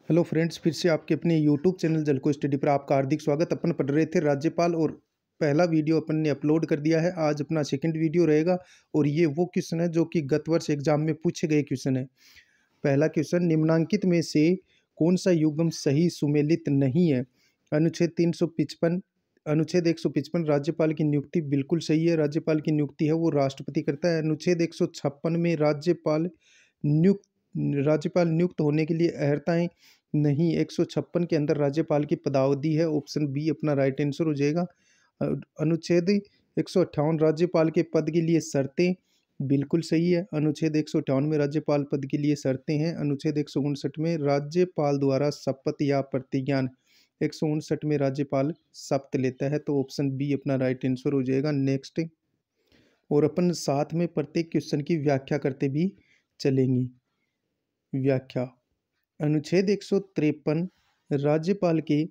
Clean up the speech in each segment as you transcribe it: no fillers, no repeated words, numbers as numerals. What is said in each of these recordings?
Hello friends, फिर से आपके अपने यूट्यूब चैनल जलको स्टडी पर आपका हार्दिक स्वागत। अपन पढ़ रहे थे राज्यपाल और पहला वीडियो अपन ने अपलोड कर दिया है। आज अपना सेकंड वीडियो रहेगा और ये वो क्वेश्चन है जो कि गत वर्ष एग्जाम में पूछे गए क्वेश्चन है। पहला क्वेश्चन, निम्नांकित में से कौन सा युग्म सही सुमेलित नहीं है? अनुच्छेद 355, अनुच्छेद 155 राज्यपाल की नियुक्ति बिल्कुल सही है। राज्यपाल की नियुक्ति है वो राष्ट्रपति करता है। अनुच्छेद 156 में नियुक्त राज्यपाल नियुक्त होने के लिए अर्हताएं नहीं। 156 के अंदर राज्यपाल की पदावधि है। ऑप्शन बी अपना राइट आंसर हो जाएगा। अनुच्छेद 158 राज्यपाल के पद के लिए शर्तें बिल्कुल सही है। अनुच्छेद 158 में राज्यपाल पद के लिए शर्तें हैं। अनुच्छेद 159 में राज्यपाल द्वारा शपथ या प्रतिज्ञान, 159 में राज्यपाल शपथ लेता है, तो ऑप्शन बी अपना राइट आंसर हो जाएगा। नेक्स्ट, और अपन साथ में प्रत्येक क्वेश्चन की व्याख्या करते भी चलेंगे। व्याख्या, अनुच्छेद 153 राज्यपाल के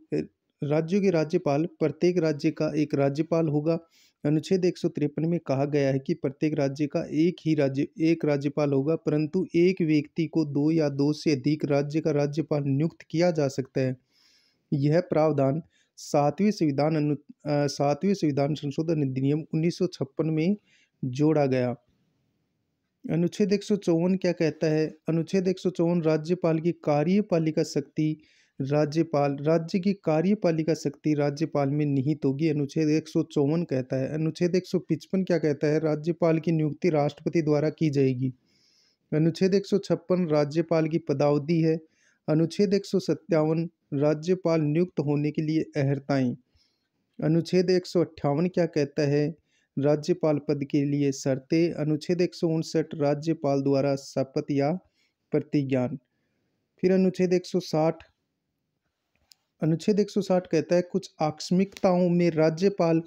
राज्यों के राज्यपाल, प्रत्येक राज्य का एक राज्यपाल होगा। अनुच्छेद 153 में कहा गया है कि प्रत्येक राज्य का एक राज्यपाल होगा, परंतु एक व्यक्ति को दो या दो से अधिक राज्य का राज्यपाल नियुक्त किया जा सकता है। यह प्रावधान सातवें संविधान संशोधन अधिनियम 1956 में जोड़ा गया। अनुच्छेद 154 क्या कहता है? अनुच्छेद 154 राज्यपाल की कार्यपालिका शक्ति राज्य की कार्यपालिका शक्ति राज्यपाल में निहित होगी। अनुच्छेद 154 कहता है। अनुच्छेद 155 क्या कहता है? राज्यपाल की नियुक्ति राष्ट्रपति द्वारा की जाएगी। अनुच्छेद 156 राज्यपाल की पदावधि है। अनुच्छेद 157 राज्यपाल नियुक्त होने के लिए अर्हताएं। अनुच्छेद 158 क्या कहता है? राज्यपाल पद के लिए शर्तें। अनुच्छेद 159 राज्यपाल द्वारा शपथ या प्रतिज्ञान। फिर अनुच्छेद 160 कहता है कुछ आकस्मिकताओं में राज्यपाल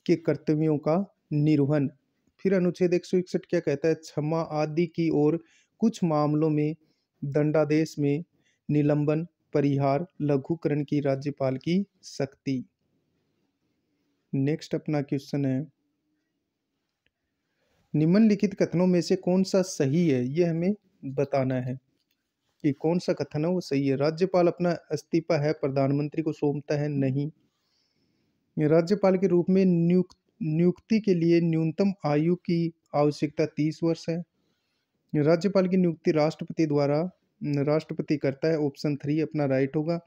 के कर्तव्यों का निर्वहन। फिर अनुच्छेद 161 क्या कहता है? क्षमा आदि की और कुछ मामलों में दंडादेश में निलंबन, परिहार, लघुकरण की राज्यपाल की शक्ति। नेक्स्ट अपना क्वेश्चन है, निम्नलिखित कथनों में से कौन सा सही है? यह हमें बताना है कि कौन सा कथन है वो सही है। राज्यपाल अपना इस्तीफा है प्रधानमंत्री को सौंपता है? नहीं। राज्यपाल के रूप में नियुक्ति के लिए न्यूनतम आयु की आवश्यकता 30 वर्ष है। राज्यपाल की नियुक्ति राष्ट्रपति करता है। ऑप्शन 3 अपना राइट होगा।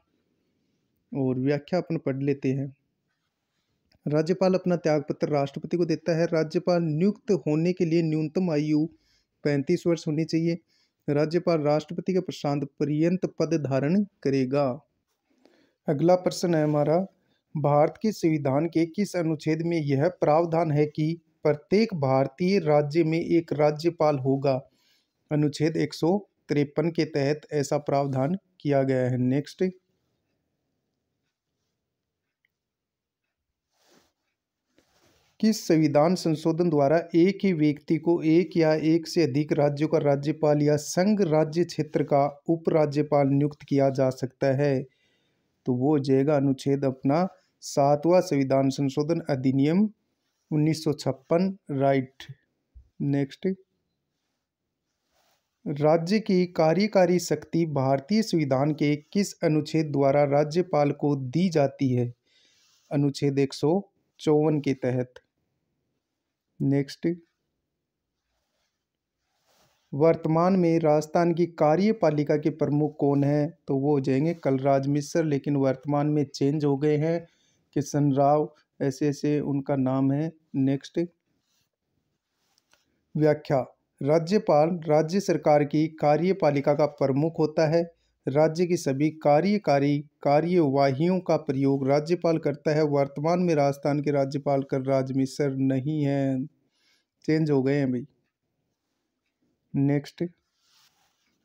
और व्याख्या अपन पढ़ लेते हैं। राज्यपाल अपना त्यागपत्र राष्ट्रपति को देता है। राज्यपाल नियुक्त होने के लिए न्यूनतम आयु 35 वर्ष होनी चाहिए। राज्यपाल राष्ट्रपति के प्रशांत पर्यंत पद धारण करेगा। अगला प्रश्न है हमारा, भारत के संविधान के किस अनुच्छेद में यह प्रावधान है कि प्रत्येक भारतीय राज्य में एक राज्यपाल होगा? अनुच्छेद 153 के तहत ऐसा प्रावधान किया गया है। नेक्स्ट, किस संविधान संशोधन द्वारा एक ही व्यक्ति को एक या एक से अधिक राज्यों का राज्यपाल या संघ राज्य क्षेत्र का उपराज्यपाल नियुक्त किया जा सकता है? तो वो हो जाएगा अनुच्छेद अपना 7वां संविधान संशोधन अधिनियम 1956, राइट। नेक्स्ट, राज्य की कार्यकारी शक्ति भारतीय संविधान के किस अनुच्छेद द्वारा राज्यपाल को दी जाती है? अनुच्छेद 154 के तहत। नेक्स्ट, वर्तमान में राजस्थान की कार्यपालिका के प्रमुख कौन है? तो वो हो जाएंगे कलराज मिश्र, लेकिन वर्तमान में चेंज हो गए हैं। किशन राव ऐसे ऐसे उनका नाम है। नेक्स्ट, व्याख्या, राज्यपाल राज्य सरकार की कार्यपालिका का प्रमुख होता है। राज्य की सभी कार्यकारी कार्यवाहियों का प्रयोग राज्यपाल करता है। वर्तमान में राजस्थान के राज्यपाल कलराज मिश्र नहीं है, चेंज हो गए हैं भाई। नेक्स्ट,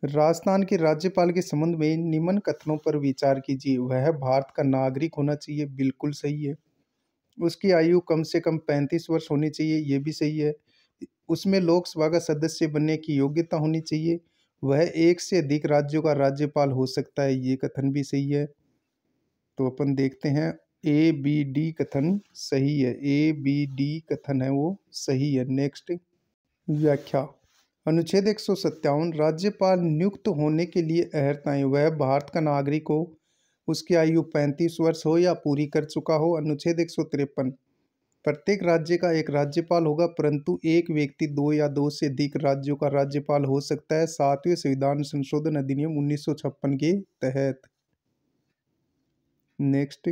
राजस्थान के राज्यपाल के संबंध में निम्न कथनों पर विचार कीजिए। वह भारत का नागरिक होना चाहिए, बिल्कुल सही है। उसकी आयु कम से कम 35 वर्ष होनी चाहिए, ये भी सही है। उसमें लोकसभा का सदस्य बनने की योग्यता होनी चाहिए। वह एक से अधिक राज्यों का राज्यपाल हो सकता है, ये कथन भी सही है। तो अपन देखते हैं, ए बी डी कथन सही है। ए बी डी कथन है वो सही है। नेक्स्ट, व्याख्या, अनुच्छेद 157 राज्यपाल नियुक्त होने के लिए अर्हताएं। वह भारत का नागरिक हो, उसकी आयु 35 वर्ष हो या पूरी कर चुका हो। अनुच्छेद 153 प्रत्येक राज्य का एक राज्यपाल होगा, परंतु एक व्यक्ति दो या दो से अधिक राज्यों का राज्यपाल हो सकता है। 7वें संविधान संशोधन अधिनियम 1956 के तहत। नेक्स्ट,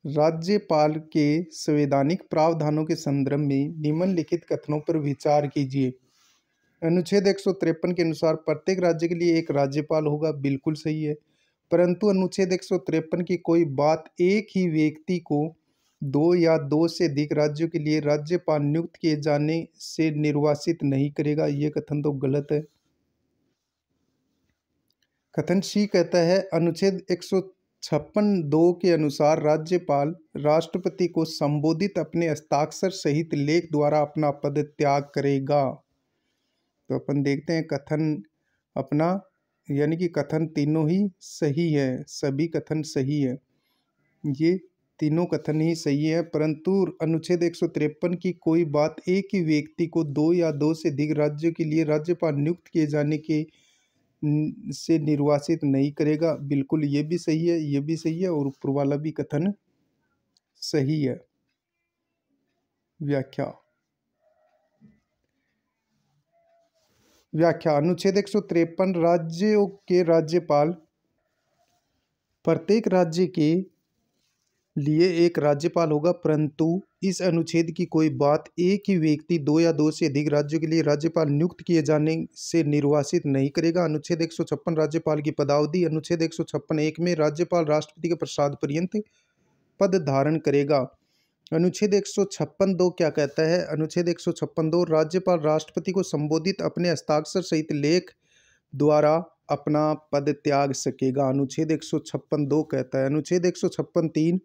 राज्यपाल के संवैधानिक प्रावधानों के संदर्भ में निम्नलिखित कथनों पर विचार कीजिए। अनुच्छेद 153 के अनुसार प्रत्येक राज्य के लिए एक राज्यपाल होगा, बिल्कुल सही है। परंतु अनुच्छेद 153 की कोई बात एक ही व्यक्ति को दो या दो से अधिक राज्यों के लिए राज्यपाल नियुक्त किए जाने से निर्वासित नहीं करेगा। यह कथन तो गलत है। कथन सी कहता है अनुच्छेद 156(2) के अनुसार राज्यपाल राष्ट्रपति को संबोधित अपने हस्ताक्षर सहित लेख द्वारा अपना पद त्याग करेगा। तो अपन देखते हैं कथन अपना, यानी कि कथन तीनों ही सही है, सभी कथन सही है, ये तीनों कथन ही सही है। परंतु अनुच्छेद 153 की कोई बात एक ही व्यक्ति को दो या दो से अधिक राज्यों के लिए राज्यपाल नियुक्त किए जाने के से निर्वासित नहीं करेगा। बिल्कुल ये भी सही है, ये भी सही है और ऊपर वाला भी कथन सही है। व्याख्या अनुच्छेद 153 राज्यों के राज्यपाल प्रत्येक राज्य के लिए एक राज्यपाल होगा, परंतु इस अनुच्छेद की कोई बात एक ही व्यक्ति दो या दो से अधिक राज्यों के लिए राज्यपाल नियुक्त किए जाने से निर्वासित नहीं करेगा। अनुच्छेद 156 राज्यपाल की पदावधि। अनुच्छेद 156(1) में राज्यपाल राष्ट्रपति के प्रसाद पर्यंत पद धारण करेगा। अनुच्छेद 156(2) क्या कहता है? अनुच्छेद 156(2) राज्यपाल राष्ट्रपति को संबोधित अपने हस्ताक्षर सहित लेख द्वारा अपना पद त्याग सकेगा। अनुच्छेद 156(2) कहता है। अनुच्छेद 156(3)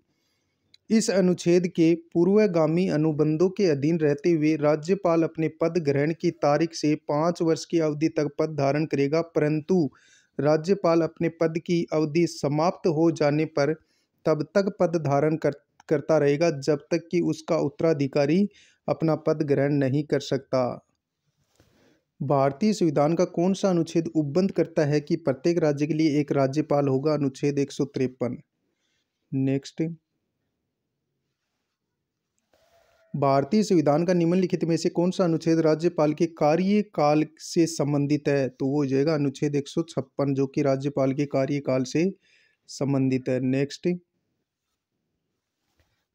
इस अनुच्छेद के पूर्वगामी अनुबंधों के अधीन रहते हुए राज्यपाल अपने पद ग्रहण की तारीख से 5 वर्ष की अवधि तक पद धारण करेगा, परंतु राज्यपाल अपने पद की अवधि समाप्त हो जाने पर तब तक पद धारण करता रहेगा जब तक कि उसका उत्तराधिकारी अपना पद ग्रहण नहीं कर सकता। भारतीय संविधान का कौन सा अनुच्छेद उपबंध करता है कि प्रत्येक राज्य के लिए एक राज्यपाल होगा? अनुच्छेद 153। नेक्स्ट, भारतीय संविधान का निम्नलिखित में से कौन सा अनुच्छेद राज्यपाल के कार्यकाल से संबंधित है? तो वो हो जाएगा अनुच्छेद 156, जो कि राज्यपाल के कार्यकाल से संबंधित है। नेक्स्ट,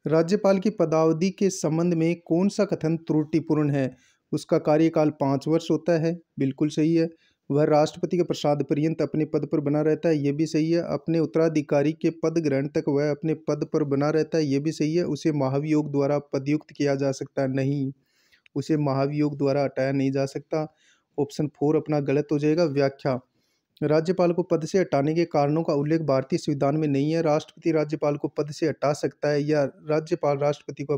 राज्यपाल की पदावधि के संबंध में कौन सा कथन त्रुटिपूर्ण है? उसका कार्यकाल 5 वर्ष होता है, बिल्कुल सही है। वह राष्ट्रपति के प्रसाद पर्यंत अपने पद पर बना रहता है, ये भी सही है। अपने उत्तराधिकारी के पद ग्रहण तक वह अपने पद पर बना रहता है, ये भी सही है। उसे महाभियोग द्वारा पदयुक्त किया जा सकता है? नहीं, उसे महाभियोग द्वारा हटाया नहीं जा सकता। ऑप्शन 4 अपना गलत हो जाएगा। व्याख्या, राज्यपाल को पद से हटाने के कारणों का उल्लेख भारतीय संविधान में नहीं है। राष्ट्रपति राज्यपाल को पद से हटा सकता है या राज्यपाल राष्ट्रपति को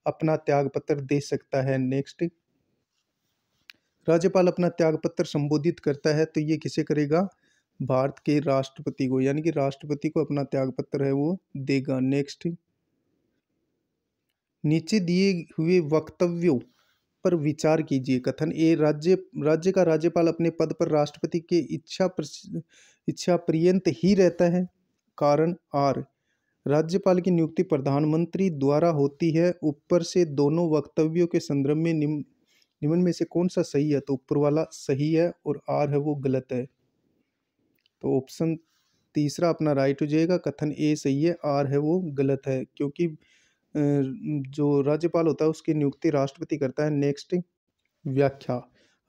अपना त्यागपत्र दे सकता है। नेक्स्ट, राज्यपाल अपना त्यागपत्र संबोधित करता है तो ये किसे करेगा? भारत के राष्ट्रपति को, यानी कि राष्ट्रपति को अपना त्यागपत्र है वो देगा। नेक्स्ट, नीचे दिए हुए वक्तव्यों पर विचार कीजिए। कथन ए, राज्य का राज्यपाल अपने पद पर राष्ट्रपति के इच्छा पर्यंत ही रहता है। कारण आर, राज्यपाल की नियुक्ति प्रधानमंत्री द्वारा होती है। ऊपर से दोनों वक्तव्यों के संदर्भ में निम्न में से कौन सा सही है? तो ऊपर वाला सही है और आर है वो गलत है। तो ऑप्शन तीसरा अपना राइट हो जाएगा। कथन ए सही है, आर है वो गलत है, क्योंकि जो राज्यपाल होता है उसकी नियुक्ति राष्ट्रपति करता है। नेक्स्ट, व्याख्या,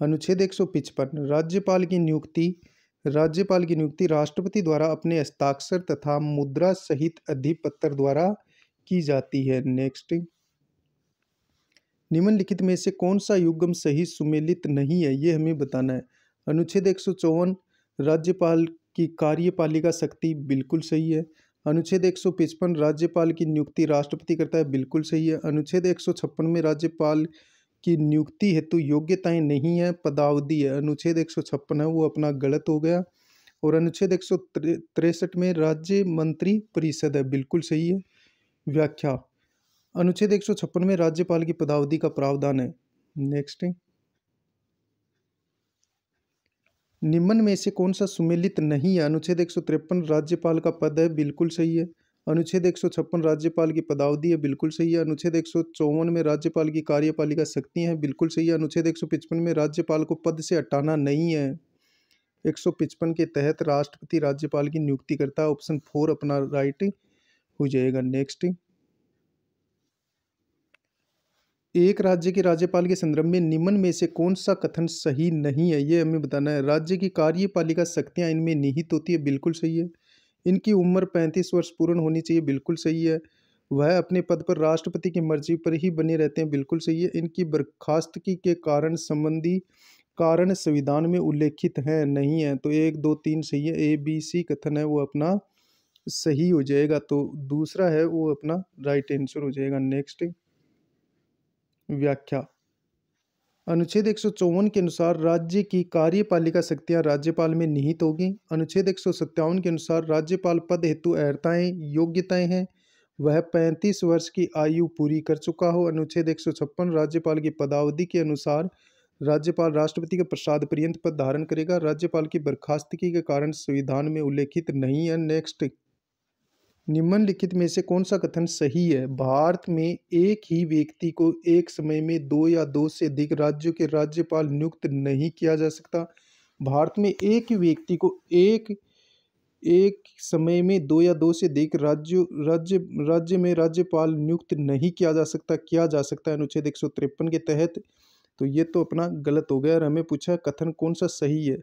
अनुच्छेद 155 राज्यपाल की नियुक्ति राष्ट्रपति द्वारा अपने हस्ताक्षर तथा मुद्रा सहित अधिपत्र द्वारा की जाती है। नेक्स्ट, निम्नलिखित में से कौन सा युग्म सही सुमेलित नहीं है, ये हमें बताना है। अनुच्छेद 154 राज्यपाल की कार्यपालिका शक्ति, बिल्कुल सही है। अनुच्छेद 155 राज्यपाल की नियुक्ति राष्ट्रपति करता है, बिल्कुल सही है। अनुच्छेद 156 में राज्यपाल की नियुक्ति हेतु योग्यताएं नहीं है, पदावधि है। अनुच्छेद 156 है वो अपना गलत हो गया। और अनुच्छेद 163 में राज्य मंत्री परिषद है, बिल्कुल सही है। व्याख्या, अनुच्छेद 156 में राज्यपाल की पदावधि का प्रावधान है। नेक्स्ट, निम्न में से कौन सा सुमेलित नहीं है? अनुच्छेद 153 राज्यपाल का पद है, बिल्कुल सही है। अनुच्छेद 156 राज्यपाल की पदावधि है, बिल्कुल सही है। अनुच्छेद 154 में राज्यपाल की कार्यपालिका शक्तियां हैं, बिल्कुल सही है। अनुच्छेद 155 में राज्यपाल को पद से हटाना नहीं है। 155 के तहत राष्ट्रपति राज्यपाल की नियुक्ति करता है। ऑप्शन 4 अपना राइट हो जाएगा। नेक्स्ट, एक राज्य के राज्यपाल के संदर्भ में निम्न में से कौन सा कथन सही नहीं है? ये हमें बताना है। राज्य की कार्यपालिका शक्तियां इनमें निहित होती है, बिल्कुल सही है। इनकी उम्र 35 वर्ष पूर्ण होनी चाहिए, बिल्कुल सही है। वह अपने पद पर राष्ट्रपति की मर्जी पर ही बने रहते हैं, बिल्कुल सही है। इनकी बर्खास्तगी के कारण संबंधी कारण संविधान में उल्लेखित है, नहीं है। तो 1 2 3 सही है। ए बी सी कथन है वो अपना सही हो जाएगा। तो दूसरा है वो अपना राइट आंसर हो जाएगा। नेक्स्ट, व्याख्या। अनुच्छेद 154 के अनुसार राज्य की कार्यपालिका शक्तियां राज्यपाल में निहित होगी। अनुच्छेद 157 के अनुसार राज्यपाल पद हेतु अर्हताएं योग्यताएं हैं, वह 35 वर्ष की आयु पूरी कर चुका हो। अनुच्छेद 156 राज्यपाल की पदावधि के अनुसार राज्यपाल राष्ट्रपति के प्रसाद पर्यंत पद धारण करेगा। राज्यपाल की बर्खास्तगी के कारण संविधान में उल्लेखित नहीं है। नेक्स्ट, निम्नलिखित में से कौन सा कथन सही है? भारत में एक ही व्यक्ति को एक समय में 2 या 2 से अधिक राज्यों के राज्यपाल नियुक्त नहीं किया जा सकता। भारत में एक ही व्यक्ति को एक एक समय में 2 या 2 से अधिक राज्य में राज्यपाल नियुक्त नहीं किया जा सकता। किया जा सकता है अनुच्छेद 153 के तहत। तो ये तो अपना गलत हो गया और हमें पूछा कथन कौन सा सही है।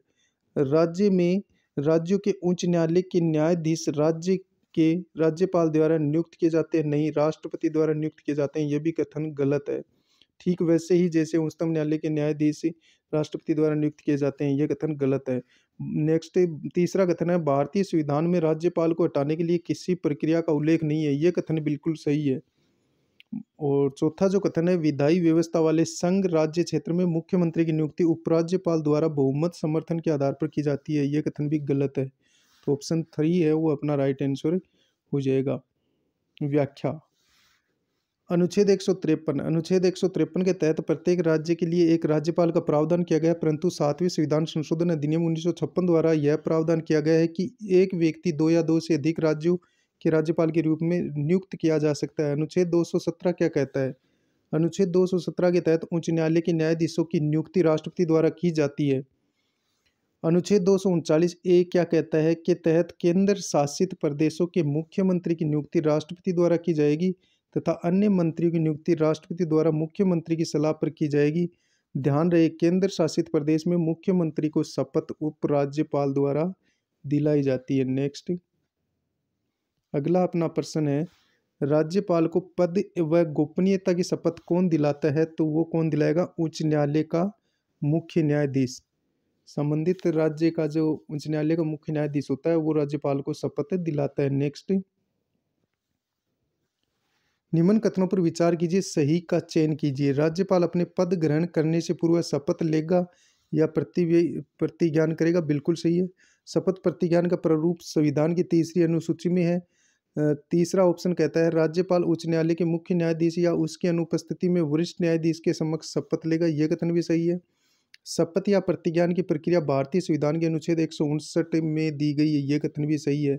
राज्य में राज्यों के उच्च न्यायालय के न्यायाधीश राज्य के राज्यपाल द्वारा नियुक्त किए जाते हैं, नहीं राष्ट्रपति द्वारा नियुक्त किए जाते हैं। यह भी कथन गलत है। ठीक वैसे ही जैसे उच्चतम न्यायालय के न्यायाधीश राष्ट्रपति द्वारा नियुक्त किए जाते हैं, यह कथन गलत है। नेक्स्ट, तीसरा कथन है भारतीय संविधान में राज्यपाल को हटाने के लिए किसी प्रक्रिया का उल्लेख नहीं है, यह कथन बिल्कुल सही है। और चौथा जो कथन है विधायी व्यवस्था वाले संघ राज्य क्षेत्र में मुख्यमंत्री की नियुक्ति उपराज्यपाल द्वारा बहुमत समर्थन के आधार पर की जाती है, यह कथन भी गलत है। तो ऑप्शन 3 है वो अपना राइट आंसर हो जाएगा। व्याख्या। अनुच्छेद 153 के तहत प्रत्येक राज्य के लिए एक राज्यपाल का प्रावधान किया गया है, परंतु 7वें संविधान संशोधन अधिनियम 1956 द्वारा यह प्रावधान किया गया है कि एक व्यक्ति 2 या 2 से अधिक राज्यों के राज्यपाल के रूप में नियुक्त किया जा सकता है। अनुच्छेद 217 क्या कहता है? अनुच्छेद 217 के तहत उच्च न्यायालय के न्यायाधीशों की नियुक्ति राष्ट्रपति द्वारा की जाती है। अनुच्छेद 239 ए क्या कहता है? के तहत केंद्र शासित प्रदेशों के मुख्यमंत्री की नियुक्ति राष्ट्रपति द्वारा की जाएगी तथा अन्य मंत्रियों की नियुक्ति राष्ट्रपति द्वारा मुख्यमंत्री की सलाह पर की जाएगी। ध्यान रहे केंद्र शासित प्रदेश में मुख्यमंत्री को शपथ उपराज्यपाल द्वारा दिलाई जाती है। नेक्स्ट, अगला अपना प्रश्न है राज्यपाल को पद व गोपनीयता की शपथ कौन दिलाता है? तो वो कौन दिलाएगा? उच्च न्यायालय का मुख्य न्यायाधीश। संबंधित राज्य का जो उच्च न्यायालय का मुख्य न्यायाधीश होता है वो राज्यपाल को शपथ दिलाता है। नेक्स्ट, निम्न कथनों पर विचार कीजिए, सही का चयन कीजिए। राज्यपाल अपने पद ग्रहण करने से पूर्व शपथ लेगा या प्रतिज्ञान करेगा? बिल्कुल सही है। शपथ प्रतिज्ञान का प्रारूप संविधान की 3री अनुसूची में है। तीसरा ऑप्शन कहता है राज्यपाल उच्च न्यायालय के मुख्य न्यायाधीश या उसकी अनुपस्थिति में वरिष्ठ न्यायाधीश के समक्ष शपथ लेगा, यह कथन भी सही है। शपथ या प्रतिज्ञान की प्रक्रिया भारतीय संविधान के अनुच्छेद 159 में दी गई है, यह कथन भी सही है।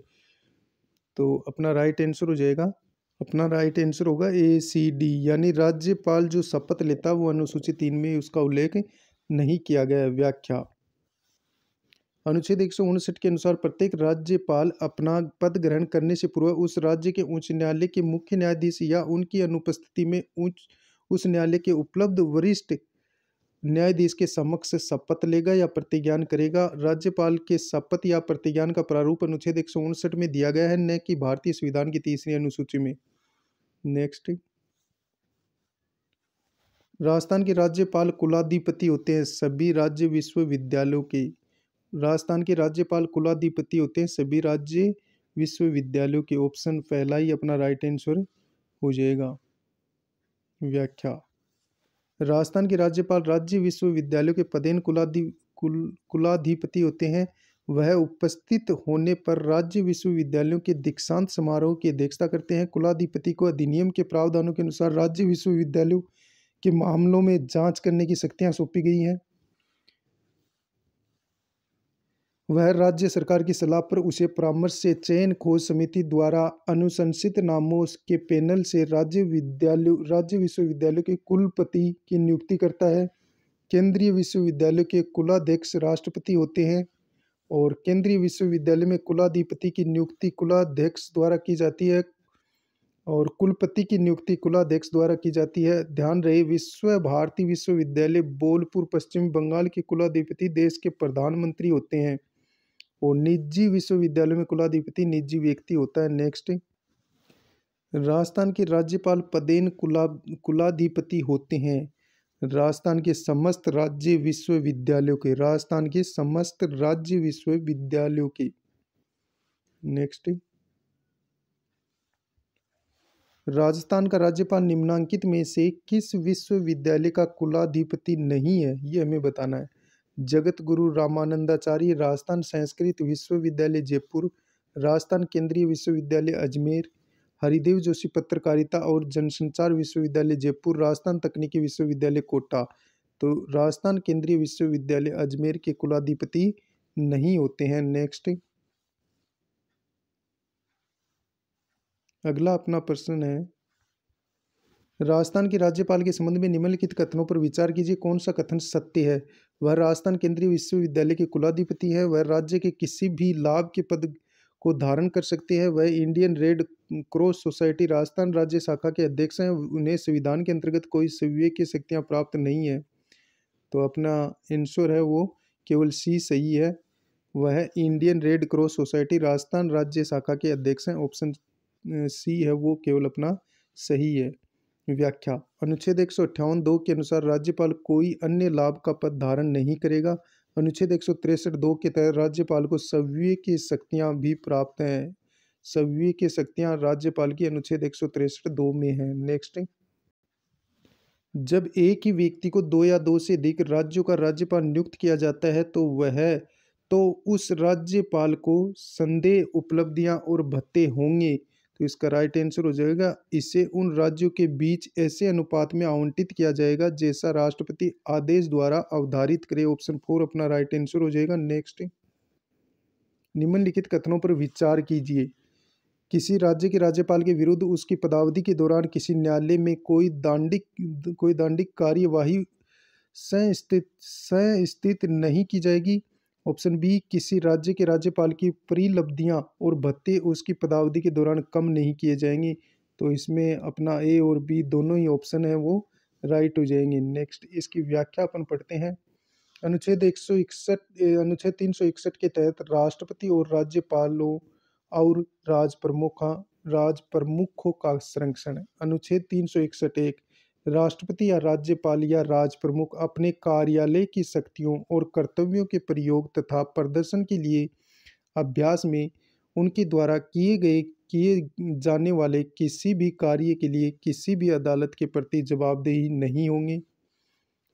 तो अपना राइट आंसर हो जाएगा, अपना राइट आंसर होगा ए सी डी, यानी राज्यपाल जो शपथ लेता है वो अनुसूची 3 में उसका उल्लेख नहीं किया गया है। व्याख्या। अनुच्छेद 159 के अनुसार प्रत्येक राज्यपाल अपना पद ग्रहण करने से पूर्व उस राज्य के उच्च न्यायालय के मुख्य न्यायाधीश या उनकी अनुपस्थिति में उस न्यायालय के उपलब्ध वरिष्ठ न्यायाधीश के समक्ष शपथ लेगा या प्रतिज्ञान करेगा। राज्यपाल के शपथ या प्रतिज्ञान का प्रारूप अनुच्छेद 159 में दिया गया है, न कि भारतीय संविधान की 3री अनुसूची में। नेक्स्ट, राजस्थान के राज्यपाल कुलाधिपति होते हैं सभी राज्य विश्वविद्यालयों के। राजस्थान के राज्यपाल कुलाधिपति होते हैं सभी राज्य विश्वविद्यालयों के। ऑप्शन पहला ही अपना राइट आंसर हो जाएगा। व्याख्या। राजस्थान के राज्यपाल राज्य विश्वविद्यालयों के पदेन कुलाधिपति होते हैं। वह उपस्थित होने पर राज्य विश्वविद्यालयों के दीक्षांत समारोह की अध्यक्षता करते हैं। कुलाधिपति को अधिनियम के प्रावधानों के अनुसार राज्य विश्वविद्यालयों के मामलों में जांच करने की शक्तियां सौंपी गई हैं। वह राज्य सरकार की सलाह पर उसे परामर्श से चयन खोज समिति द्वारा अनुशंसित नामों के पैनल से राज्य विश्वविद्यालय के कुलपति की नियुक्ति करता है। केंद्रीय विश्वविद्यालय के कुलाध्यक्ष राष्ट्रपति होते हैं और केंद्रीय विश्वविद्यालय में कुलाधिपति की नियुक्ति कुलाध्यक्ष द्वारा की जाती है और कुलपति की नियुक्ति कुलाध्यक्ष द्वारा की जाती है। ध्यान रहे, विश्व भारती विश्वविद्यालय बोलपुर पश्चिम बंगाल के कुलाधिपति देश के प्रधानमंत्री होते हैं और निजी विश्वविद्यालय में कुलाधिपति निजी व्यक्ति होता है। नेक्स्ट, राजस्थान के राज्यपाल पदेन कुलाधिपति होते हैं राजस्थान के समस्त राज्य विश्वविद्यालयों के, राजस्थान के समस्त राज्य विश्वविद्यालयों के। नेक्स्ट, राजस्थान का राज्यपाल निम्नलिखित में से किस विश्वविद्यालय का कुलाधिपति नहीं है, ये हमें बताना है। जगत गुरु रामानंदाचार्य राजस्थान संस्कृत विश्वविद्यालय जयपुर, राजस्थान केंद्रीय विश्वविद्यालय अजमेर, हरिदेव जोशी पत्रकारिता और जनसंचार विश्वविद्यालय जयपुर, राजस्थान तकनीकी विश्वविद्यालय कोटा। तो राजस्थान केंद्रीय विश्वविद्यालय अजमेर के कुलाधिपति नहीं होते हैं। नेक्स्ट, अगला अपना प्रश्न है, राजस्थान के राज्यपाल के संबंध में निम्नलिखित कथनों पर विचार कीजिए, कौन सा कथन सत्य है। वह राजस्थान केंद्रीय विश्वविद्यालय के कुलाधिपति है, वह राज्य के किसी भी लाभ के पद को धारण कर सकते हैं, वह Indian red cross society Rajasthan राज्य शाखा के अध्यक्ष हैं, उन्हें संविधान के अंतर्गत कोई सेवीय की शक्तियां प्राप्त नहीं है। तो अपना आंसर है वो केवल सी सही है, वह Indian red cross society Rajasthan राज्य शाखा के अध्यक्ष हैं। ऑप्शन सी है वो केवल अपना सही है। व्याख्या, अनुच्छेद 158(2) के अनुसार राज्यपाल कोई अन्य लाभ का पद धारण नहीं करेगा। अनुच्छेद 163(2) के तहत राज्यपाल को सेवीय की शक्तियां भी प्राप्त हैं। सेवीय की शक्तियां राज्यपाल की अनुच्छेद 163(2) में है। नेक्स्ट, जब एक ही व्यक्ति को 2 या 2 से अधिक राज्यों का राज्यपाल नियुक्त किया जाता है तो उस राज्यपाल को संदेह उपलब्धियां और भत्ते होंगे। तो इसका राइट आंसर हो जाएगा, इसे उन राज्यों के बीच ऐसे अनुपात में आवंटित किया जाएगा जैसा राष्ट्रपति आदेश द्वारा अवधारित करे। ऑप्शन 4 अपना राइट आंसर हो जाएगा। नेक्स्ट, निम्नलिखित कथनों पर विचार कीजिए। किसी राज्य के राज्यपाल के विरुद्ध उसकी पदावधि के दौरान किसी न्यायालय में कोई दांडिक कार्यवाही संस्थित नहीं की जाएगी। ऑप्शन बी, किसी राज्य के राज्यपाल की परिलब्धियां और भत्ते उसकी पदावधि के दौरान कम नहीं किए जाएंगे। तो इसमें अपना ए और बी दोनों ही ऑप्शन है वो राइट हो जाएंगे। नेक्स्ट, इसकी व्याख्या अपन पढ़ते हैं। अनुच्छेद 361 के तहत राष्ट्रपति और राज्यपालों और राज प्रमुखों का संरक्षण। अनुच्छेद 361(1) राष्ट्रपति या राज्यपाल या राज प्रमुख अपने कार्यालय की शक्तियों और कर्तव्यों के प्रयोग तथा प्रदर्शन के लिए अभ्यास में उनके द्वारा किए जाने वाले किसी भी कार्य के लिए किसी भी अदालत के प्रति जवाबदेही नहीं होंगे।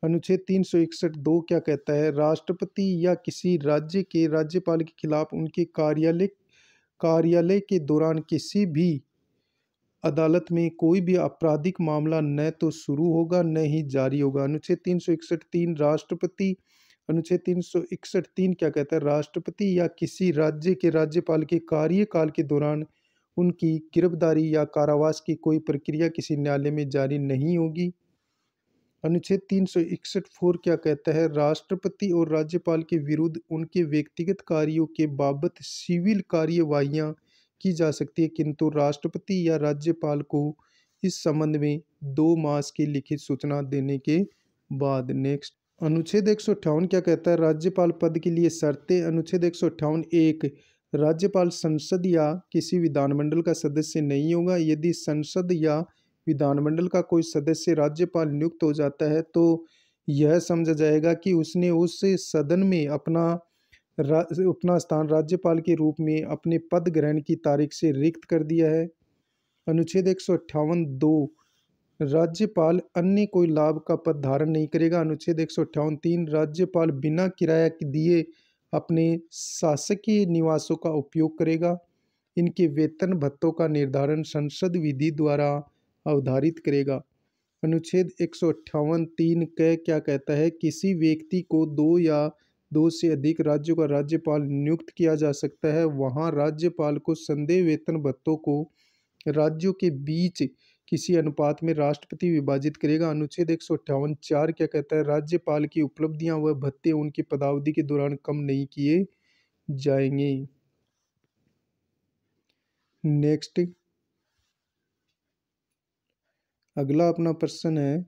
अनुच्छेद 361(2) क्या कहता है, राष्ट्रपति या किसी राज्य के राज्यपाल के खिलाफ उनके कार्यालय के दौरान किसी भी अदालत में कोई भी आपराधिक मामला न तो शुरू होगा न ही जारी होगा। अनुच्छेद 361(3) अनुच्छेद 361(3) क्या कहता है, राष्ट्रपति या किसी राज्य के राज्यपाल के कार्यकाल के दौरान उनकी गिरफ्तारी या कारावास की कोई प्रक्रिया किसी न्यायालय में जारी नहीं होगी। अनुच्छेद 361(4) क्या कहता है, राष्ट्रपति और राज्यपाल के विरुद्ध उनके व्यक्तिगत कार्यों के बाबत सिविल कार्यवाहियां की जा सकती है, किंतु राष्ट्रपति या राज्यपाल को इस संबंध में 2 मास की लिखित सूचना देने के बाद। नेक्स्ट, अनुच्छेद 158 क्या कहता है, राज्यपाल पद के लिए शर्तें। अनुच्छेद 158(1) राज्यपाल संसद या किसी विधानमंडल का सदस्य नहीं होगा। यदि संसद या विधानमंडल का कोई सदस्य राज्यपाल नियुक्त हो जाता है तो यह समझा जाएगा कि उसने उस सदन में अपना स्थान राज्यपाल के रूप में अपने पद ग्रहण की तारीख से रिक्त कर दिया है। अनुच्छेद 158(2) राज्यपाल अन्य कोई लाभ का पद धारण नहीं करेगा। अनुच्छेद 158(3) राज्यपाल बिना किराया दिए अपने शासकीय निवासों का उपयोग करेगा। इनके वेतन भत्तों का निर्धारण संसद विधि द्वारा अवधारित करेगा। अनुच्छेद 158(3) क क्या कहता है? किसी व्यक्ति को दो या दो से अधिक राज्यों का राज्यपाल नियुक्त किया जा सकता है। वहाँ राज्यपाल को संदेय वेतन भत्तों को राज्यों के बीच किसी अनुपात में राष्ट्रपति विभाजित करेगा। अनुच्छेद 158(4) क्या कहता है? राज्यपाल की उपलब्धियां व भत्ते उनकी पदावधि के दौरान कम नहीं किए जाएंगे। नेक्स्ट, अगला अपना प्रश्न है,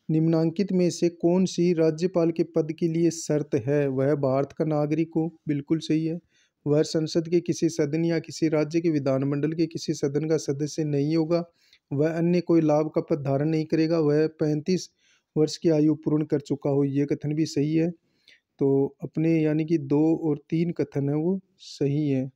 निम्नांकित में से कौन सी राज्यपाल के पद के लिए शर्त है? वह भारत का नागरिक हो, बिल्कुल सही है। वह संसद के किसी सदन या किसी राज्य के विधानमंडल के किसी सदन का सदस्य नहीं होगा। वह अन्य कोई लाभ का पद धारण नहीं करेगा। वह 35 वर्ष की आयु पूर्ण कर चुका हो, ये कथन भी सही है। तो अपने यानी कि 2 और 3 कथन है वो सही है।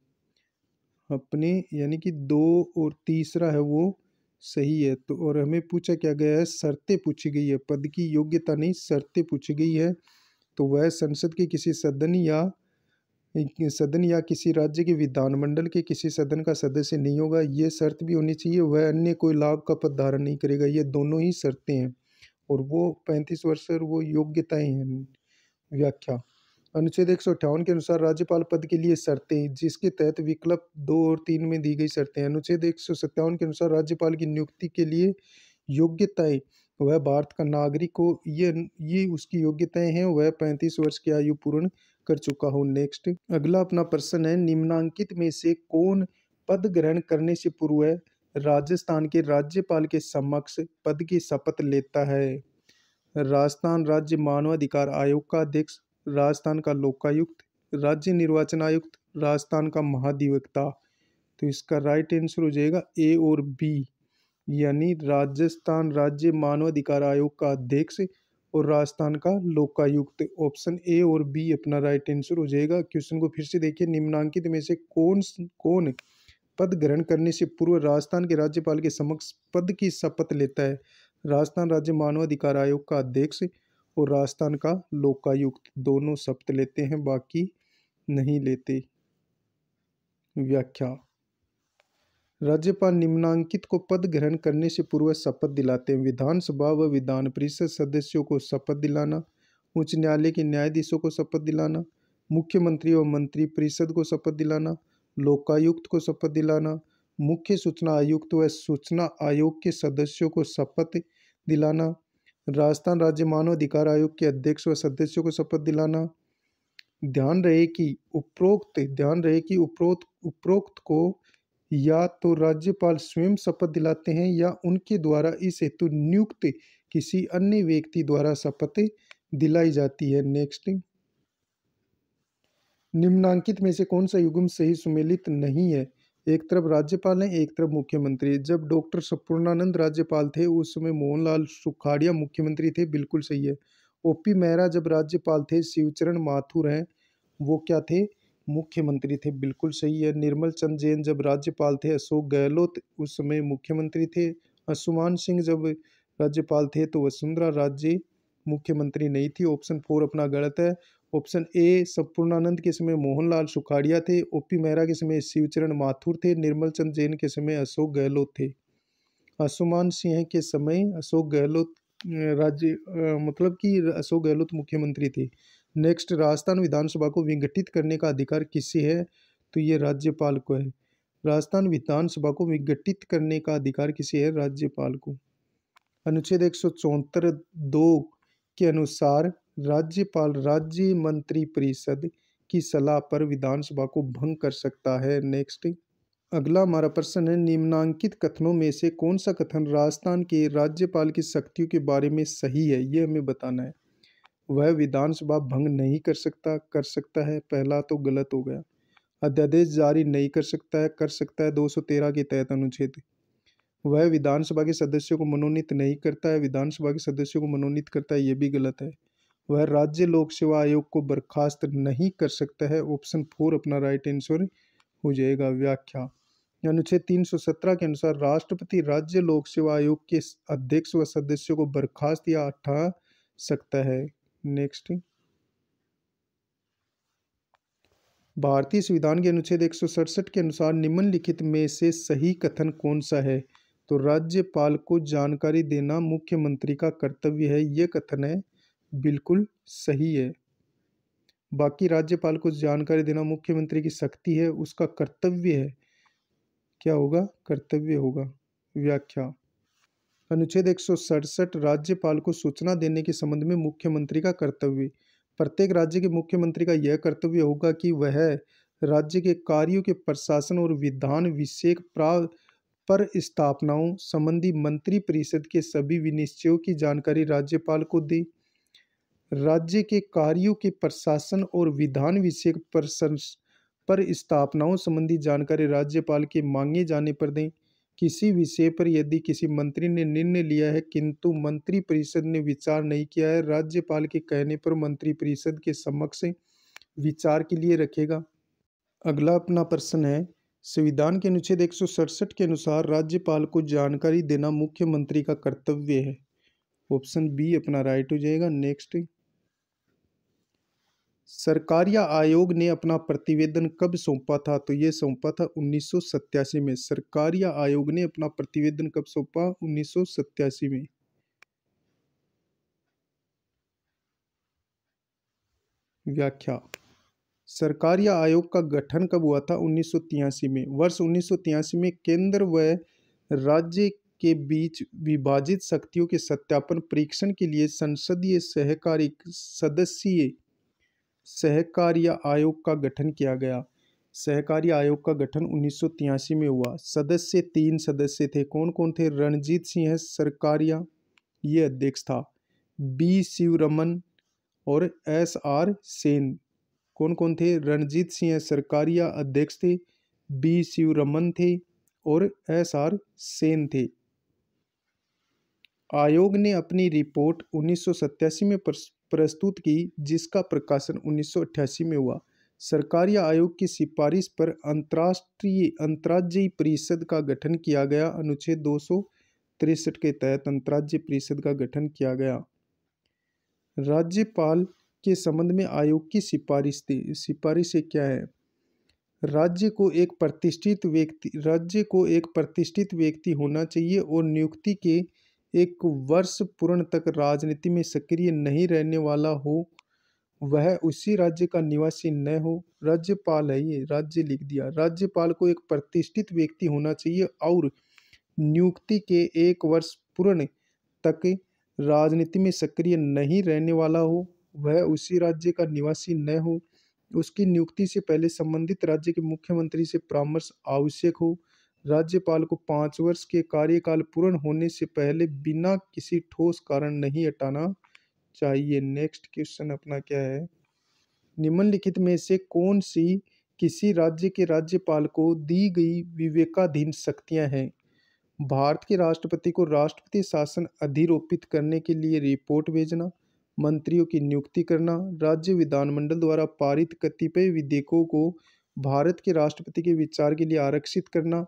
अपने यानी कि 2 और तीसरा है वो सही है। तो और हमें पूछा क्या गया है? शर्तें पूछी गई है, पद की योग्यता नहीं, शर्तें पूछी गई है। तो वह संसद के किसी सदन या किसी राज्य के विधानमंडल के किसी सदन का सदस्य नहीं होगा, ये शर्त भी होनी चाहिए। वह अन्य कोई लाभ का पद धारण नहीं करेगा, ये दोनों ही शर्तें हैं। और वो 35 वर्ष और वो योग्यताएं हैं। व्याख्या, अनुच्छेद 158 के अनुसार राज्यपाल पद के लिए शर्तें, जिसके तहत विकल्प 2 और 3 में दी गई शर्तें। अनुच्छेद 157 के अनुसार राज्यपाल की नियुक्ति के लिए योग्यताएं, वह भारत का नागरिक हो, ये उसकी योग्यताएं हैं। वह 35 वर्ष की आयु पूर्ण कर चुका हो। नेक्स्ट, अगला अपना प्रश्न है, निम्नांकित में से कौन पद ग्रहण करने से पूर्व राजस्थान के राज्यपाल के समक्ष पद की शपथ लेता है? राजस्थान राज्य मानवाधिकार आयोग का अध्यक्ष, राजस्थान का लोकायुक्त, राज्य निर्वाचन आयुक्त, राजस्थान का महाधिवक्ता। तो इसका राइट आंसर हो जाएगा ए और बी, यानी राजस्थान राज्य मानवाधिकार आयोग का अध्यक्ष और राजस्थान का लोकायुक्त। ऑप्शन ए और बी अपना राइट आंसर हो जाएगा। क्वेश्चन को फिर से देखिए, निम्नांकित में से कौन कौन पद ग्रहण करने से पूर्व राजस्थान के राज्यपाल के समक्ष पद की शपथ लेता है? राजस्थान राज्य मानवाधिकार आयोग का अध्यक्ष और राजस्थान का लोकायुक्त, दोनों शपथ लेते हैं, बाकी नहीं लेते। व्याख्या, राज्यपाल निम्नांकित को पद ग्रहण करने से पूर्व शपथ दिलाते हैं। विधानसभा व विधान परिषद सदस्यों को शपथ दिलाना, उच्च न्यायालय के न्यायाधीशों को शपथ दिलाना, मुख्यमंत्री व मंत्री परिषद को शपथ दिलाना, लोकायुक्त को शपथ दिलाना, मुख्य सूचना आयुक्त व सूचना आयोग के सदस्यों को शपथ दिलाना, राजस्थान राज्य मानव अधिकार आयोग के अध्यक्ष व सदस्यों को शपथ दिलाना। ध्यान रहे कि उपरोक्त को या तो राज्यपाल स्वयं शपथ दिलाते हैं या उनके द्वारा इस हेतु नियुक्त किसी अन्य व्यक्ति द्वारा शपथ दिलाई जाती है। नेक्स्ट, निम्नांकित में से कौन सा युग्म सही सुमेलित नहीं है? एक तरफ राज्यपाल है, एक तरफ मुख्यमंत्री। जब डॉक्टर संपूर्णानंद राज्यपाल थे उस समय मोहनलाल सुखाड़िया मुख्यमंत्री थे, बिल्कुल सही है। ओपी मेहरा जब राज्यपाल थे, शिवचरण माथुर हैं वो क्या थे? मुख्यमंत्री थे, बिल्कुल सही है। निर्मल चंद जैन जब राज्यपाल थे, अशोक गहलोत उस समय मुख्यमंत्री थे। अंशुमान सिंह जब राज्यपाल थे तो वसुंधरा राजे मुख्यमंत्री नहीं थी। ऑप्शन 4 अपना गलत है। ऑप्शन ए, संपूर्णानंद के समय मोहनलाल सुखाड़िया थे, ओपी मेहरा के समय शिवचरण माथुर थे, निर्मल चंद जैन के समय अशोक गहलोत थे। अंशुमान सिंह के समय अशोक गहलोत मतलब कि अशोक गहलोत मुख्यमंत्री थे। नेक्स्ट, राजस्थान विधानसभा को विघटित करने का अधिकार किसे है? तो ये राज्यपाल को है। राजस्थान विधानसभा को विघटित करने का अधिकार किसे है? राज्यपाल को। अनुच्छेद 174(2) के अनुसार राज्यपाल राज्य मंत्री परिषद की सलाह पर विधानसभा को भंग कर सकता है। नेक्स्ट, अगला हमारा प्रश्न है, निम्नांकित कथनों में से कौन सा कथन राजस्थान के राज्यपाल की शक्तियों के बारे में सही है? ये हमें बताना है। वह विधानसभा भंग नहीं कर सकता है, पहला तो गलत हो गया। अध्यादेश जारी नहीं कर सकता है 213 के तहत अनुच्छेद। वह विधानसभा के सदस्यों को मनोनीत नहीं करता है, विधानसभा के सदस्यों को मनोनीत करता है, ये भी गलत है। वह राज्य लोक सेवा आयोग को बर्खास्त नहीं कर सकता है। ऑप्शन 4 अपना राइट आंसर हो जाएगा। व्याख्या, अनुच्छेद 317 के अनुसार राष्ट्रपति राज्य लोक सेवा आयोग के अध्यक्ष व सदस्यों को बर्खास्त या हटा सकता है। नेक्स्ट, भारतीय संविधान के अनुच्छेद 167 के अनुसार निम्नलिखित में से सही कथन कौन सा है? तो राज्यपाल को जानकारी देना मुख्यमंत्री का कर्तव्य है, ये कथन है बिल्कुल सही है। बाकी राज्यपाल को जानकारी देना मुख्यमंत्री की शक्ति है, उसका कर्तव्य है। क्या होगा? कर्तव्य होगा। व्याख्या। अनुच्छेद 167 राज्यपाल को सूचना देने के संबंध में मुख्यमंत्री का कर्तव्य। प्रत्येक राज्य के मुख्यमंत्री का यह कर्तव्य होगा कि वह राज्य के कार्यों के प्रशासन और विधान विषयक पर स्थापनाओं संबंधी मंत्री परिषद के सभी विनिश्चयों की जानकारी राज्यपाल को दे। राज्य के कार्यों के प्रशासन और विधान विषयक पर स्थापनाओं संबंधी जानकारी राज्यपाल के मांगे जाने पर दें। किसी विषय पर यदि किसी मंत्री ने निर्णय लिया है किंतु मंत्री परिषद ने विचार नहीं किया है, राज्यपाल के कहने पर मंत्री परिषद के समक्ष विचार के लिए रखेगा। अगला अपना प्रश्न है, संविधान के अनुच्छेद 167 के अनुसार राज्यपाल को जानकारी देना मुख्यमंत्री का कर्तव्य है। ऑप्शन बी अपना राइट हो जाएगा। नेक्स्ट, सरकारिया आयोग ने अपना प्रतिवेदन कब सौंपा था? तो ये सौंपा था 1987 में। सरकारिया आयोग ने अपना प्रतिवेदन कब सौंपा? 1987 में। व्याख्या। सरकारिया आयोग का गठन कब हुआ था? 1983 में। वर्ष 1983 में केंद्र व राज्य के बीच विभाजित शक्तियों के सत्यापन परीक्षण के लिए संसदीय सदस्यीय सहकारिया आयोग का गठन किया गया। सहकारिया आयोग का गठन 1983 में हुआ। सदस्य 3 सदस्य थे। कौन कौन थे? रणजीत सिंह सरकारिया, ये अध्यक्ष था। बी शिवरमन और SR सेन। कौन कौन थे? रणजीत सिंह सरकारिया अध्यक्ष थे, बी शिवरमन थे और SR सेन थे। आयोग ने अपनी रिपोर्ट 1987 में प्रस्तुत की, जिसका प्रकाशन 1988 में हुआ। सरकारिया आयोग की सिफारिश पर अंतर्राज्यीय परिषद का गठन किया गया। अनुच्छेद 263 के तहत अंतर्राज्यीय परिषद का गठन किया गया। राज्यपाल के संबंध में आयोग की सिफारिश थी। सिफारिश क्या है? राज्य को एक प्रतिष्ठित व्यक्ति होना चाहिए और नियुक्ति के 1 वर्ष पूर्ण तक राजनीति में सक्रिय नहीं रहने वाला हो, वह उसी राज्य का निवासी न हो। राज्यपाल है ये, राज्य लिख दिया। राज्यपाल को एक प्रतिष्ठित व्यक्ति होना चाहिए और नियुक्ति के 1 वर्ष पूर्ण तक राजनीति में सक्रिय नहीं रहने वाला हो, वह उसी राज्य का निवासी न हो। उसकी नियुक्ति से पहले संबंधित राज्य के मुख्यमंत्री से परामर्श आवश्यक हो। राज्यपाल को 5 वर्ष के कार्यकाल पूर्ण होने से पहले बिना किसी ठोस कारण नहीं हटाना चाहिए। नेक्स्ट क्वेश्चन अपना क्या है? निम्नलिखित में से कौन सी किसी राज्य के राज्यपाल को दी गई विवेकाधीन शक्तियां हैं? भारत के राष्ट्रपति को राष्ट्रपति शासन अधिरोपित करने के लिए रिपोर्ट भेजना, मंत्रियों की नियुक्ति करना, राज्य विधानमंडल द्वारा पारित कतिपय विधेयकों को भारत के राष्ट्रपति के विचार के लिए आरक्षित करना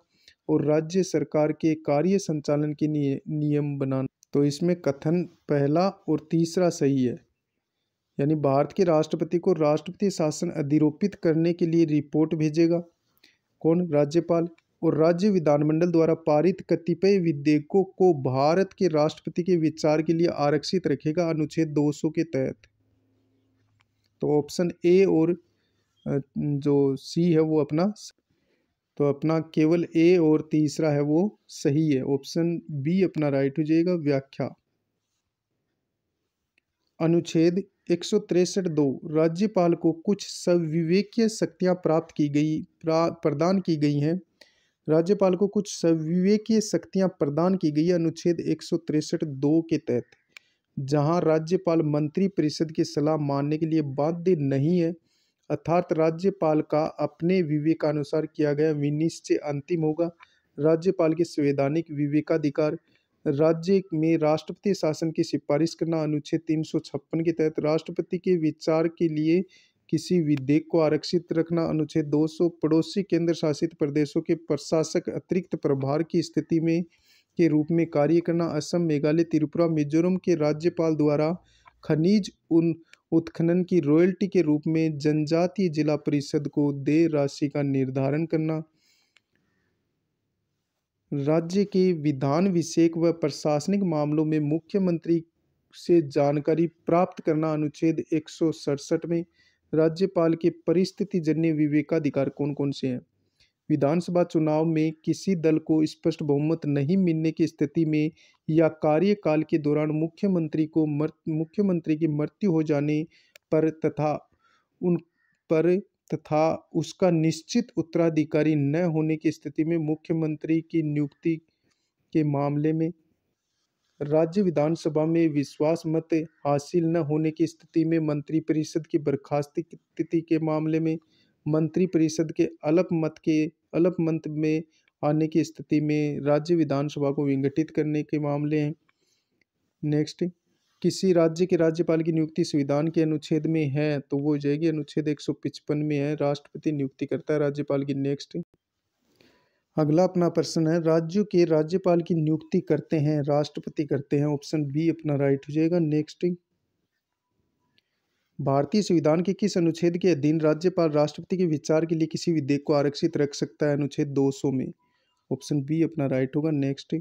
और राज्य सरकार के कार्य संचालन के नियम बनाना। तो इसमें कथन पहला और तीसरा सही है, यानी भारत के राष्ट्रपति को राष्ट्रपति शासन अधिरोपित करने के लिए रिपोर्ट भेजेगा कौन? राज्यपाल। और राज्य विधानमंडल द्वारा पारित कतिपय विधेयकों को भारत के राष्ट्रपति के विचार के लिए आरक्षित रखेगा अनुच्छेद 200 के तहत। तो ऑप्शन ए और जो सी है वो अपना, तो अपना केवल ए और तीसरा है वो सही है। ऑप्शन बी अपना राइट हो जाएगा। व्याख्या। अनुच्छेद 163(2) राज्यपाल को कुछ संविवेकीय शक्तियां प्रदान की गई हैं। राज्यपाल को कुछ संविवेकीय शक्तियां प्रदान की गई अनुच्छेद 163(2) के तहत, जहां राज्यपाल मंत्री परिषद की सलाह मानने के लिए बाध्य नहीं है, अर्थात राज्यपाल का अपने विवेकानुसार किया गया विनिश्चय अंतिम होगा। राज्यपाल के संवैधानिक विवेकाधिकार, राज्य में राष्ट्रपति शासन की सिफारिश करना अनुच्छेद 356 के तहत, राष्ट्रपति के विचार के लिए किसी विधेयक को आरक्षित रखना अनुच्छेद 200, पड़ोसी केंद्र शासित प्रदेशों के प्रशासक अतिरिक्त प्रभार की स्थिति में के रूप में कार्य करना, असम, मेघालय, त्रिपुरा, मिजोरम के राज्यपाल द्वारा खनिज उत्खनन की रॉयल्टी के रूप में जनजातीय जिला परिषद को देय राशि का निर्धारण करना, राज्य के विधान विषयक व प्रशासनिक मामलों में मुख्यमंत्री से जानकारी प्राप्त करना। अनुच्छेद 167 में राज्यपाल के परिस्थितिजन्य विवेकाधिकार कौन कौन से हैं? विधानसभा चुनाव में किसी दल को स्पष्ट बहुमत नहीं मिलने की स्थिति में या कार्यकाल के दौरान मुख्यमंत्री की मृत्यु हो जाने पर उन पर तथा उसका निश्चित उत्तराधिकारी न होने की स्थिति में मुख्यमंत्री की नियुक्ति के मामले में, राज्य विधानसभा में विश्वास मत हासिल न होने की स्थिति में मंत्रिपरिषद की बर्खास्तगी की स्थिति के मामले में, मंत्रिपरिषद के अल्पमत में आने की स्थिति में, राज्य विधानसभा को विघटित करने के मामले हैं। नेक्स्ट, किसी राज्य के राज्यपाल की नियुक्ति संविधान के अनुच्छेद में है तो वो हो जाएगी अनुच्छेद 155 में है, राष्ट्रपति नियुक्ति करता है राज्यपाल की। नेक्स्ट, अगला अपना प्रश्न है, राज्यों के राज्यपाल की नियुक्ति करते हैं राष्ट्रपति करते हैं? ऑप्शन बी अपना राइट हो जाएगा। नेक्स्ट, भारतीय संविधान के किस अनुच्छेद के अधीन राज्यपाल राष्ट्रपति के विचार के लिए किसी विधेयक को आरक्षित रख सकता है? अनुच्छेद 200 में। ऑप्शन बी अपना राइट होगा। नेक्स्ट,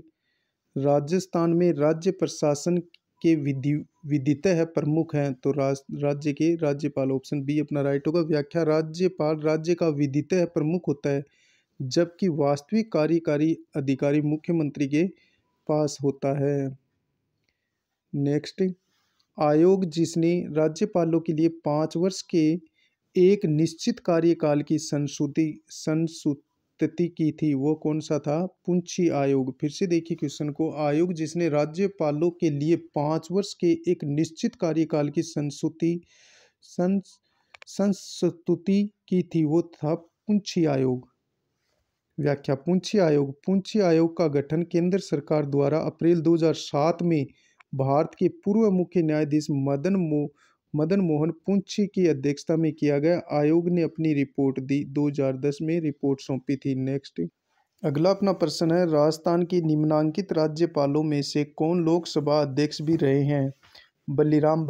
राजस्थान में राज्य प्रशासन के विधितः प्रमुख हैं तो राज्य के राज्यपाल। ऑप्शन बी अपना राइट होगा। व्याख्या, राज्यपाल राज्य का विधितः प्रमुख होता है जबकि वास्तविक कार्यकारी अधिकारी मुख्यमंत्री के पास होता है। नेक्स्ट, आयोग जिसने राज्यपालों के लिए 5 वर्ष के एक निश्चित कार्यकाल की संस्तुति की थी वो कौन सा था? पुंछी आयोग। फिर से देखिए क्वेश्चन को, आयोग जिसने राज्यपालों के लिए 5 वर्ष के एक निश्चित कार्यकाल की संस्तुति की थी वो था पुंछी आयोग। व्याख्या, पुंछी आयोग का गठन केंद्र सरकार द्वारा अप्रैल 2007 में भारत के पूर्व मुख्य न्यायाधीश मदन मोहन पुंछी की अध्यक्षता में किया गया। आयोग ने अपनी रिपोर्ट दी 2010 में रिपोर्ट सौंपी थी। नेक्स्ट, अगला अपना प्रश्न है, राजस्थान के निम्नांकित राज्यपालों में से कौन लोकसभा अध्यक्ष भी रहे हैं? बलिराम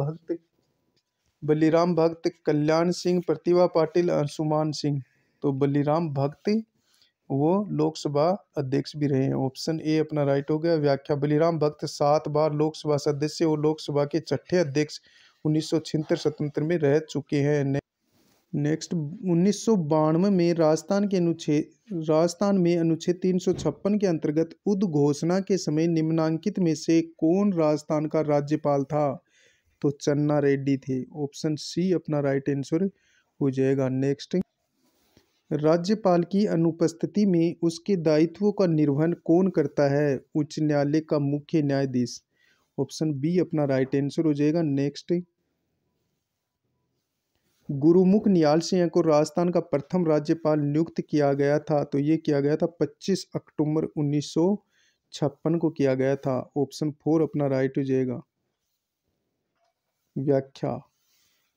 भगत, कल्याण सिंह, प्रतिभा पाटिल, अंशुमान सिंह। तो बलिराम भगत वो लोकसभा अध्यक्ष भी रहे हैं। ऑप्शन ए अपना राइट हो गया। व्याख्या, बलिराम भगत 7 बार लोकसभा सदस्य और लोकसभा के 6ठे अध्यक्ष 1976-77 में रह चुके हैं। नेक्स्ट, 1992 में राजस्थान में अनुच्छेद 356 के अंतर्गत उद्घोषणा के समय निम्नांकित में से कौन राजस्थान का राज्यपाल था? तो चन्ना रेड्डी थे। ऑप्शन सी अपना राइट आंसर हो जाएगा। नेक्स्ट, राज्यपाल की अनुपस्थिति में उसके दायित्वों का निर्वहन कौन करता है? उच्च न्यायालय का मुख्य न्यायाधीश। ऑप्शन बी अपना राइट आंसर हो जाएगा। नेक्स्ट, गुरुमुख निहाल सिंह को राजस्थान का प्रथम राज्यपाल नियुक्त किया गया था तो ये किया गया था 25 अक्टूबर 1956 को किया गया था। ऑप्शन 4 अपना राइट हो जाएगा। व्याख्या,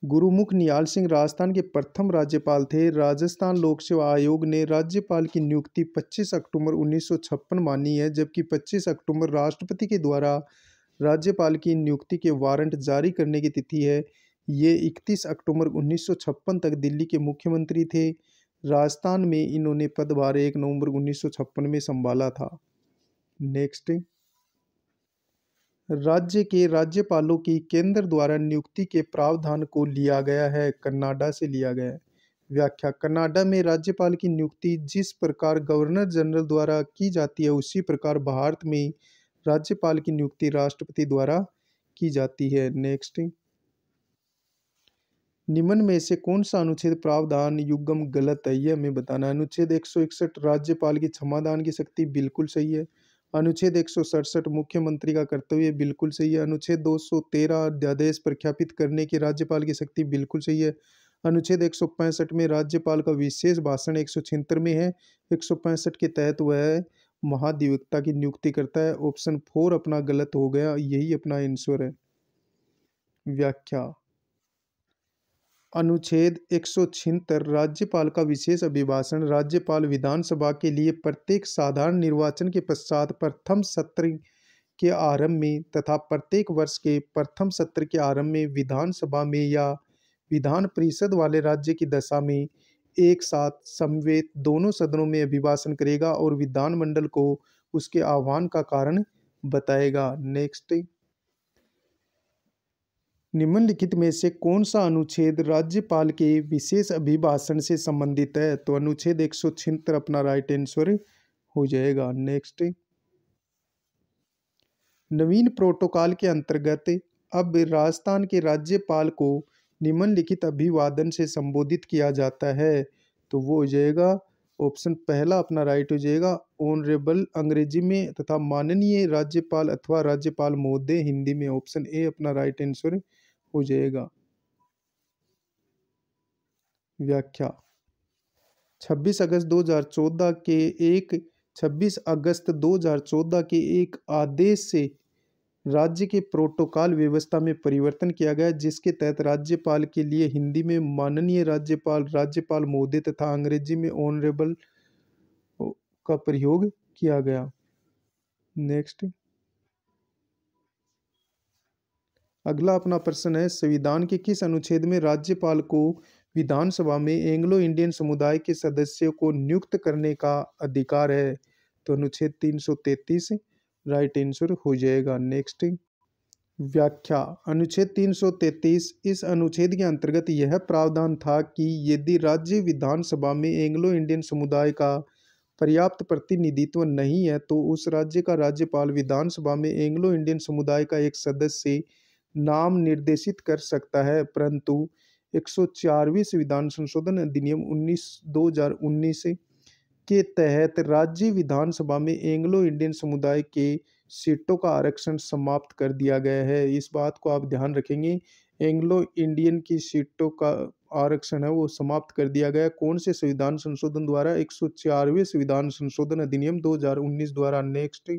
गुरुमुख निहाल सिंह राजस्थान के प्रथम राज्यपाल थे। राजस्थान लोक सेवा आयोग ने राज्यपाल की नियुक्ति 25 अक्टूबर 1956 मानी है जबकि 25 अक्टूबर राष्ट्रपति के द्वारा राज्यपाल की नियुक्ति के वारंट जारी करने की तिथि है। ये 31 अक्टूबर 1956 तक दिल्ली के मुख्यमंत्री थे। राजस्थान में इन्होंने पदभार 1 नवंबर 1956 में संभाला था। नेक्स्ट, राज्य के राज्यपालों की केंद्र द्वारा नियुक्ति के प्रावधान को लिया गया है, कनाडा से लिया गया है। व्याख्या, कनाडा में राज्यपाल की नियुक्ति जिस प्रकार गवर्नर जनरल द्वारा की जाती है उसी प्रकार भारत में राज्यपाल की नियुक्ति राष्ट्रपति द्वारा की जाती है। नेक्स्ट, निम्न में से कौन सा अनुच्छेद प्रावधान युग्म गलत है यह हमें बताना है। अनुच्छेद 161 राज्यपाल की क्षमादान की शक्ति बिल्कुल सही है। अनुच्छेद 167 मुख्यमंत्री का कर्तव्य बिल्कुल सही है। अनुच्छेद 213 अध्यादेश प्रख्यापित करने की राज्यपाल की शक्ति बिल्कुल सही है। अनुच्छेद 165 में राज्यपाल का विशेष भाषण 176 में है। 165 के तहत वह महाधिवक्ता की नियुक्ति करता है। ऑप्शन 4 अपना गलत हो गया, यही अपना आंसर है। व्याख्या, अनुच्छेद 176 राज्यपाल का विशेष अभिभाषण राज्यपाल विधानसभा के लिए प्रत्येक साधारण निर्वाचन के पश्चात प्रथम सत्र के आरंभ में तथा प्रत्येक वर्ष के प्रथम सत्र के आरंभ में विधानसभा में या विधान परिषद वाले राज्य की दशा में एक साथ समवेत दोनों सदनों में अभिभाषण करेगा और विधानमंडल को उसके आह्वान का कारण बताएगा। नेक्स्ट, निम्नलिखित में से कौन सा अनुच्छेद राज्यपाल के विशेष अभिभाषण से संबंधित है? तो अनुच्छेद 176 अपना राइट आंसर हो जाएगा। नेक्स्ट, नवीन प्रोटोकॉल के अंतर्गत अब राजस्थान के राज्यपाल को निम्नलिखित अभिवादन से संबोधित किया जाता है। तो वो हो जाएगा ऑप्शन पहला अपना राइट हो जाएगा ऑनरेबल अंग्रेजी में, तथा माननीय राज्यपाल अथवा राज्यपाल महोदय हिंदी में। ऑप्शन ए अपना राइट आंसर हो जाएगा। व्याख्या, 26 अगस्त 2014 के एक 26 अगस्त 2014 के एक आदेश से राज्य के प्रोटोकॉल व्यवस्था में परिवर्तन किया गया, जिसके तहत राज्यपाल के लिए हिंदी में माननीय राज्यपाल, राज्यपाल महोदय तथा अंग्रेजी में ऑनरेबल का प्रयोग किया गया। नेक्स्ट, अगला अपना प्रश्न है, संविधान के किस अनुच्छेद में राज्यपाल को विधानसभा में एंग्लो इंडियन समुदाय के सदस्यों को नियुक्त करने का अधिकार है? तो अनुच्छेद 333 राइट आंसर हो जाएगा। नेक्स्ट, व्याख्या, अनुच्छेद 333 इस अनुच्छेद के अंतर्गत यह प्रावधान था कि यदि राज्य विधानसभा में एंग्लो इंडियन समुदाय का पर्याप्त प्रतिनिधित्व नहीं है तो उस राज्य का राज्यपाल विधानसभा में एंग्लो इंडियन समुदाय का एक सदस्य नाम निर्देशित कर सकता है, परंतु 104वीं संविधान संशोधन अधिनियम 2019 के तहत राज्य विधानसभा में एंग्लो इंडियन समुदाय के सीटों का आरक्षण समाप्त कर दिया गया है। इस बात को आप ध्यान रखेंगे, एंग्लो इंडियन की सीटों का आरक्षण है वो समाप्त कर दिया गया। कौन से संविधान संशोधन द्वारा? 104वें संविधान संशोधन अधिनियम 2019 द्वारा। नेक्स्ट,